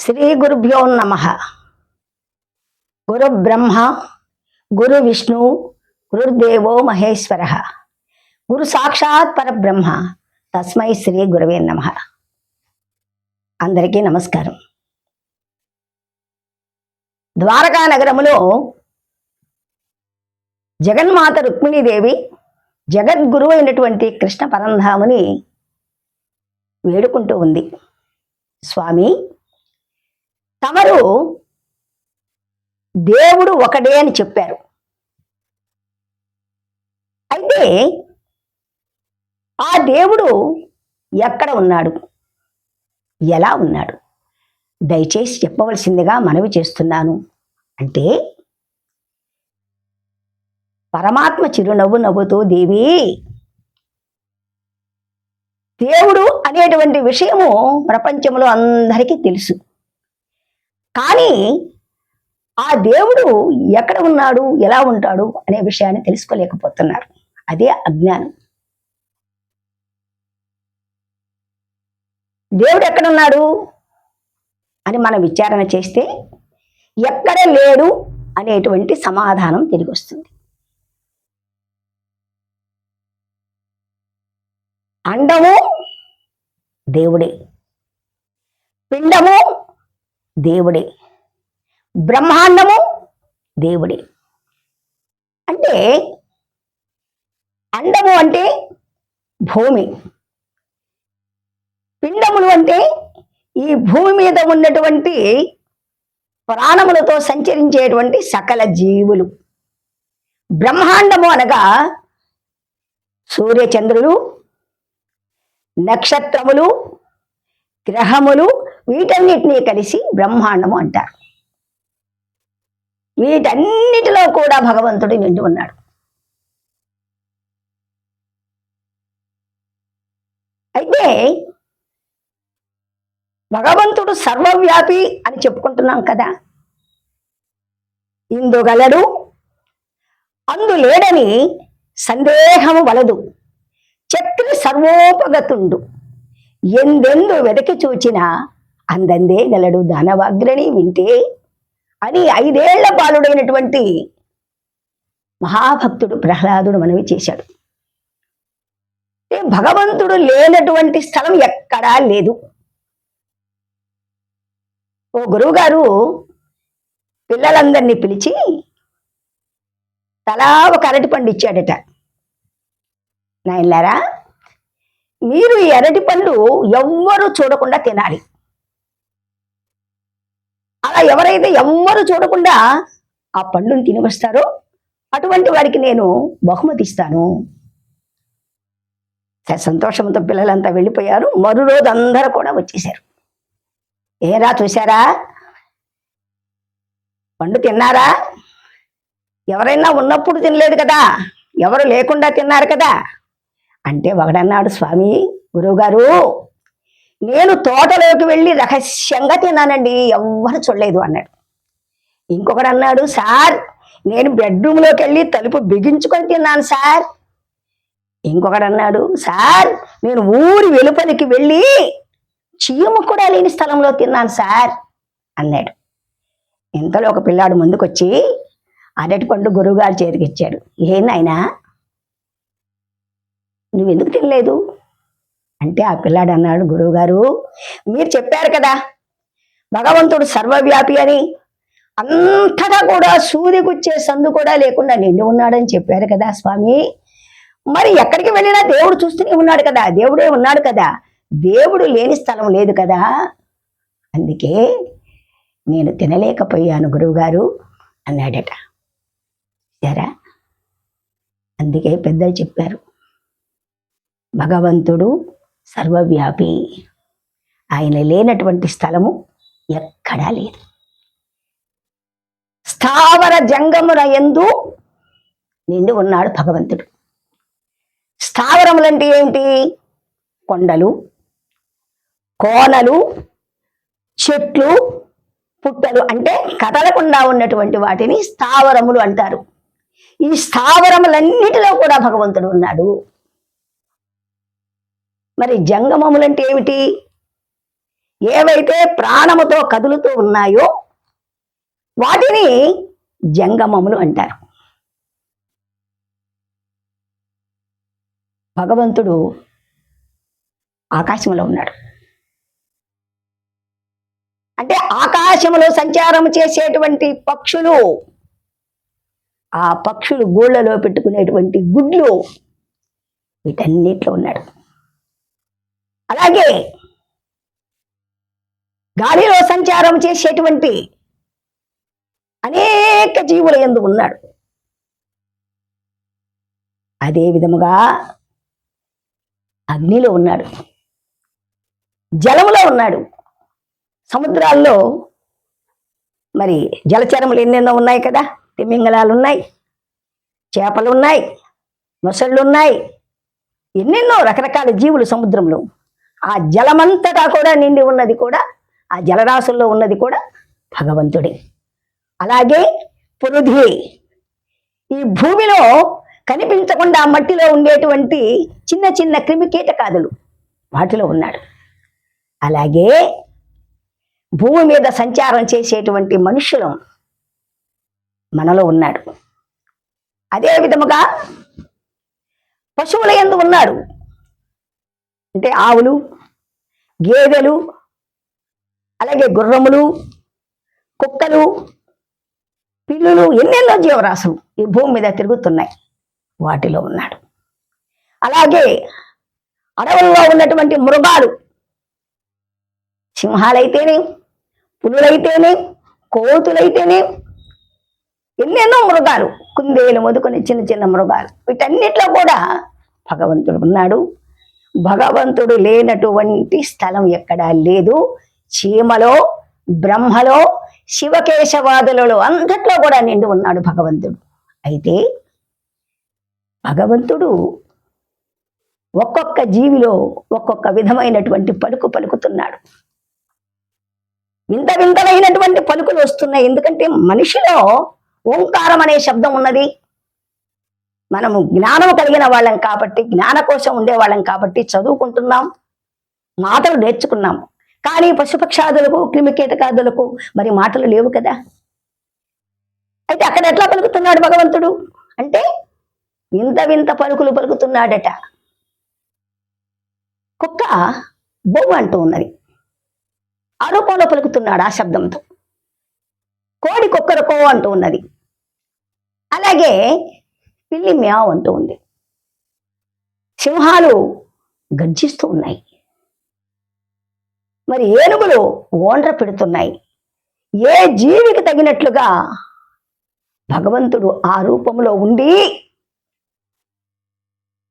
శ్రీ గురుభ్యో నమః. గురు బ్రహ్మ గురు విష్ణు గురుర్దేవో మహేశ్వర గురు సాక్షాత్ పరబ్రహ్మ తస్మై శ్రీ గురవే నమః. అందరికీ నమస్కారం. ద్వారకా నగరములో జగన్మాత రుక్మిణీదేవి జగద్గురువు అయినటువంటి కృష్ణ పరంధాముని వేడుకుంటూ ఉంది. స్వామి, తమరు దేవుడు ఒకడే అని చెప్పారు. అయితే ఆ దేవుడు ఎక్కడ ఉన్నాడు, ఎలా ఉన్నాడు, దయచేసి చెప్పవలసిందిగా మనవి చేస్తున్నాను అంటే, పరమాత్మ చిరునవ్వు నవ్వుతూ, దేవి, దేవుడు అనేటువంటి విషయము ప్రపంచంలో అందరికీ తెలుసు. కానీ ఆ దేవుడు ఎక్కడ ఉన్నాడు, ఎలా ఉంటాడు అనే విషయాన్ని తెలుసుకోలేకపోతున్నారు. అదే అజ్ఞానం. దేవుడు ఎక్కడున్నాడు అని మనం విచారణ చేస్తే ఎక్కడ లేడు అనేటువంటి సమాధానం తిరిగి వస్తుంది. అండము దేవుడే, పిండము దేవుడే, బ్రహ్మాండము దేవుడే. అంటే అండము అంటే భూమి, పిండములు అంటే ఈ భూమి మీద ఉన్నటువంటి ప్రాణములతో సంచరించేటువంటి సకల జీవులు, బ్రహ్మాండము అనగా సూర్యచంద్రులు, నక్షత్రములు, గ్రహములు, వీటన్నిటినీ కలిసి బ్రహ్మాండము అంటారు. వీటన్నిటిలో కూడా భగవంతుడు నిండి ఉన్నాడు. అయితే భగవంతుడు సర్వవ్యాపి అని చెప్పుకుంటున్నాం కదా. ఇందుగలడు అందు లేడని సందేహము వలదు, చక్రి సర్వోపగతుండు, ఎందెందు వెదకి చూచినా అందందే గలడు దానవాగ్రణి వింటే అని 5 ఏళ్ల బాలుడైనటువంటి మహాభక్తుడు ప్రహ్లాదుడు మనవి చేశాడు. భగవంతుడు లేనటువంటి స్థలం ఎక్కడా లేదు. ఓ గురువుగారు పిల్లలందరినీ పిలిచి తలా ఒక అరటిపండు ఇచ్చాడట. నాయనలారా, మీరు ఈ అరటి పండు ఎవ్వరూ చూడకుండా తినాలి. అలా ఎవరైతే ఎవ్వరూ చూడకుండా ఆ పండుని తిని వస్తారో అటువంటి వారికి నేను బహుమతి ఇస్తాను. సంతోషంతో పిల్లలంతా వెళ్ళిపోయారు. మరో రోజు అందరూ కూడా వచ్చేసారు. ఏరా, చూశారా, పండు తిన్నారా? ఎవరైనా ఉన్నప్పుడు తినలేదు కదా, ఎవరు లేకుండా తిన్నారు కదా అంటే ఒకడన్నాడు, స్వామి, గురువుగారు, నేను తోటలోకి వెళ్ళి రహస్యంగా తిన్నానండి, ఎవ్వరు చూడలేదు అన్నాడు. ఇంకొకడు అన్నాడు, సార్, నేను బెడ్రూమ్లోకి వెళ్ళి తలుపు బిగించుకొని తిన్నాను సార్. ఇంకొకడు అన్నాడు, సార్, నేను ఊరి వెలుపలికి వెళ్ళి చీము కూడా లేని స్థలంలో తిన్నాను సార్ అన్నాడు. ఇంతలో ఒక పిల్లాడు ముందుకొచ్చి అరటి పండు గురువుగారి చేతికి ఇచ్చాడు. ఏనాయనా, నువ్వెందుకు తినలేదు అంటే ఆ పిల్లాడు అన్నాడు, గురువుగారు, మీరు చెప్పారు కదా భగవంతుడు సర్వవ్యాపి అని, అంతటా కూడా సూర్యగుచ్చే సందు కూడా లేకుండా నిండి ఉన్నాడని చెప్పారు కదా స్వామి. మరి ఎక్కడికి వెళ్ళినా దేవుడు చూస్తూనే ఉన్నాడు కదా, దేవుడే ఉన్నాడు కదా, దేవుడు లేని స్థలం లేదు కదా, అందుకే నేను తినలేకపోయాను గురువుగారు అన్నాడట. సరే, అందుకే పెద్దలు చెప్పారు, భగవంతుడు సర్వవ్యాపి, ఆయన లేనటువంటి స్థలము ఎక్కడా లేదు. స్థావర జంగముల యందు నిండి ఉన్నాడు భగవంతుడు. స్థావరములంటే ఏంటి? కొండలు, కోనలు, చెట్లు, పుట్టలు, అంటే కదలకుండా ఉన్నటువంటి వాటిని స్థావరములు అంటారు. ఈ స్థావరములన్నిటిలో కూడా భగవంతుడు ఉన్నాడు. మరి జంగమములంటే ఏమిటి? ఏవైతే ప్రాణముతో కదులుతూ ఉన్నాయో వాటిని జంగమములు అంటారు. భగవంతుడు ఆకాశంలో ఉన్నాడు. అంటే ఆకాశంలో సంచారం చేసేటువంటి పక్షులు, ఆ పక్షులు గూళ్ళలో పెట్టుకునేటువంటి గుడ్లు, వీటన్నిట్లో ఉన్నాడు. అలాగే గాలిలో సంచారం చేసేటువంటి అనేక జీవుల యందు ఉన్నాడు. అదే విధముగా అగ్నిలో ఉన్నాడు, జలములో ఉన్నాడు. సముద్రాల్లో మరి జలచరములు ఎన్నెన్నో ఉన్నాయి కదా. తిమింగలాలు ఉన్నాయి, చేపలు ఉన్నాయి, మొసళ్ళు ఉన్నాయి, ఎన్నెన్నో రకరకాల జీవులు సముద్రంలో. ఆ జలమంతటా కూడా నిండి ఉన్నది కూడా, ఆ జలరాశుల్లో ఉన్నది కూడా భగవంతుడే. అలాగే పృథ్వీ, ఈ భూమిలో కనిపించకుండా మట్టిలో ఉండేటువంటి చిన్న చిన్న క్రిమి కీటకాదులు, వాటిలో ఉన్నాడు. అలాగే భూమి మీద సంచారం చేసేటువంటి మనుషులు మనలో ఉన్నాడు. అదే విధముగా పశువుల యందు ఉన్నాడు. అంటే ఆవులు, గేదెలు, అలాగే గుర్రములు, కుక్కలు, పిల్లులు, ఎన్నెన్నో జీవరాశులు ఈ భూమి మీద తిరుగుతున్నాయి, వాటిలో ఉన్నాడు. అలాగే అడవుల్లో ఉన్నటువంటి మృగాలు, సింహాలైతేనే, పులులైతేనే, కోతులైతేనే, ఎన్నెన్నో మృగాలు, కుందేలు మొదలుకొని చిన్న చిన్న మృగాలు, వీటన్నిటిలో కూడా భగవంతుడు ఉన్నాడు. భగవంతుడు లేనటువంటి స్థలం ఎక్కడా లేదు. చీమలో, బ్రహ్మలో, శివకేశవాదులలో అంతట్లో కూడా నిండి ఉన్నాడు భగవంతుడు. అయితే భగవంతుడు ఒక్కొక్క జీవిలో ఒక్కొక్క విధమైనటువంటి పలుకు పలుకుతున్నాడు. వింత వింతమైనటువంటి పలుకులు వస్తున్నాయి. ఎందుకంటే మనిషిలో ఓంకారం అనే శబ్దం ఉన్నది. మనము జ్ఞానం కలిగిన వాళ్ళం కాబట్టి, జ్ఞానకోశం ఉండేవాళ్ళం కాబట్టి చదువుకుంటున్నాం, మాటలు నేర్చుకున్నాము. కానీ పశుపక్షాదులకు, క్రిమికీటకాదులకు మరి మాటలు లేవు కదా. అయితే అక్కడ ఎట్లా పలుకుతున్నాడు భగవంతుడు అంటే వింత వింత పలుకులు పలుకుతున్నాడట. కుక్క బొమ్మ అంటూ ఉన్నది, ఆ రూపంలో పలుకుతున్నాడు ఆ శబ్దంతో. కోడి కుక్కరకో అంటూ ఉన్నది, అలాగే పిల్లి మ్యావ్ అంటూ ఉంది. సింహాలు గర్జిస్తూ ఉన్నాయి, మరి ఏనుగులు ఓండ్ర పెడుతున్నాయి. ఏ జీవికి తగినట్లుగా భగవంతుడు ఆ రూపంలో ఉండి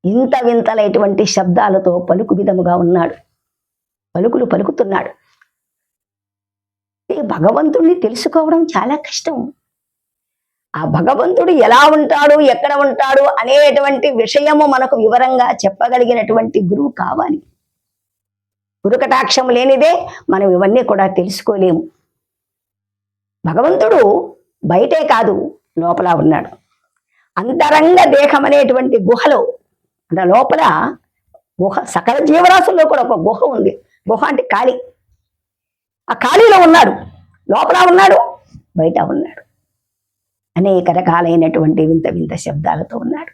ఇంత వింతలైనటువంటి శబ్దాలతో పలుకు విధముగా ఉన్నాడు, పలుకులు పలుకుతున్నాడు. భగవంతుడిని తెలుసుకోవడం చాలా కష్టం. ఆ భగవంతుడు ఎలా ఉంటాడు, ఎక్కడ ఉంటాడు అనేటువంటి విషయము మనకు వివరంగా చెప్పగలిగినటువంటి గురువు కావాలి. గురుకటాక్షం లేనిదే మనం ఇవన్నీ కూడా తెలుసుకోలేము. భగవంతుడు బయటే కాదు, లోపల ఉన్నాడు. అంతరంగ దేహం అనేటువంటి గుహలో, అంటే లోపల గుహ, సకల జీవరాశుల్లో కూడా ఒక గుహ ఉంది. గుహ అంటే ఖాళీ. ఆ ఖాళీలో ఉన్నాడు, లోపల ఉన్నాడు, బయట ఉన్నాడు. అనేక రకాలైనటువంటి వింత వింత శబ్దాలతో ఉన్నాడు.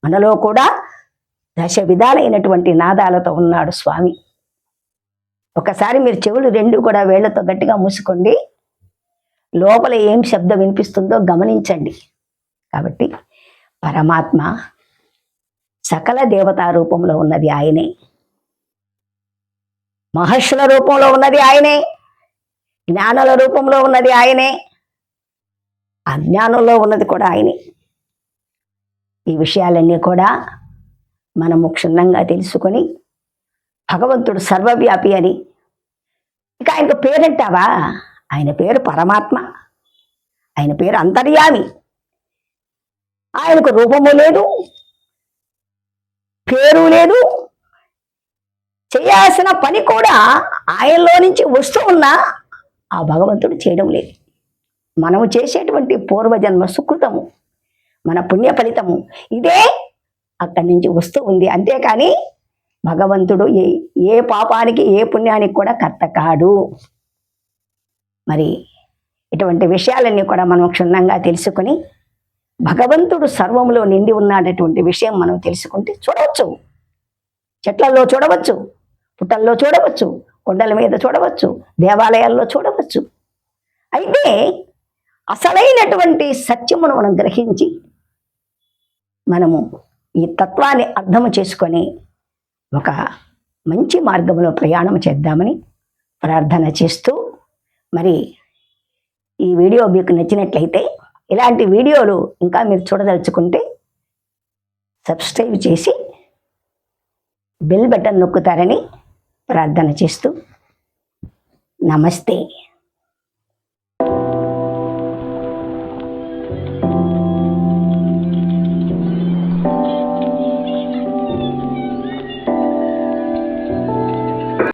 మనలో కూడా దశ విధాలైనటువంటి నాదాలతో ఉన్నాడు స్వామి. ఒకసారి మీరు చెవులు రెండు కూడా వేళ్లతో గట్టిగా మూసుకోండి, లోపల ఏం శబ్దం వినిపిస్తుందో గమనించండి. కాబట్టి పరమాత్మ సకల దేవతా రూపంలో ఉన్నది ఆయనే, మహర్షుల రూపంలో ఉన్నది ఆయనే, జ్ఞానుల రూపంలో ఉన్నది ఆయనే, అజ్ఞానంలో ఉన్నది కూడా ఆయనే. ఈ విషయాలన్నీ కూడా మనము క్షుణ్ణంగా తెలుసుకొని భగవంతుడు సర్వవ్యాపి అని, ఇక ఆయనకు పేరంటావా, ఆయన పేరు పరమాత్మ, ఆయన పేరు అంతర్యామి. ఆయనకు రూపము లేదు, పేరు లేదు, చేయాల్సిన పని కూడా ఆయనలో నుంచి వస్తూ ఉన్నా ఆ భగవంతుడు చేయడం లేదు. మనము చేసేటువంటి పూర్వజన్మ సుకృతము, మన పుణ్య ఫలితము ఇదే అక్కడి నుంచి వస్తూ ఉంది. అంతేకాని భగవంతుడు ఏ పాపానికి ఏ పుణ్యానికి కూడా కర్త కాడు. మరి ఇటువంటి విషయాలన్నీ కూడా మనం క్షుణ్ణంగా తెలుసుకొని భగవంతుడు సర్వములో నిండి ఉన్నటువంటి విషయం మనం తెలుసుకుంటే చూడవచ్చు. చెట్లలో చూడవచ్చు, పుట్టల్లో చూడవచ్చు, కొండల మీద చూడవచ్చు, దేవాలయాల్లో చూడవచ్చు. అయితే అసలైనటువంటి సత్యమును మనం గ్రహించి మనము ఈ తత్వాన్ని అర్థం చేసుకొని ఒక మంచి మార్గంలో ప్రయాణం చేద్దామని ప్రార్థన చేస్తూ, మరి ఈ వీడియో మీకు నచ్చినట్లయితే ఇలాంటి వీడియోలు ఇంకా మీరు చూడదలుచుకుంటే సబ్స్క్రైబ్ చేసి బెల్ బటన్ నొక్కుతారని ప్రార్థన చేస్తూ నమస్తే.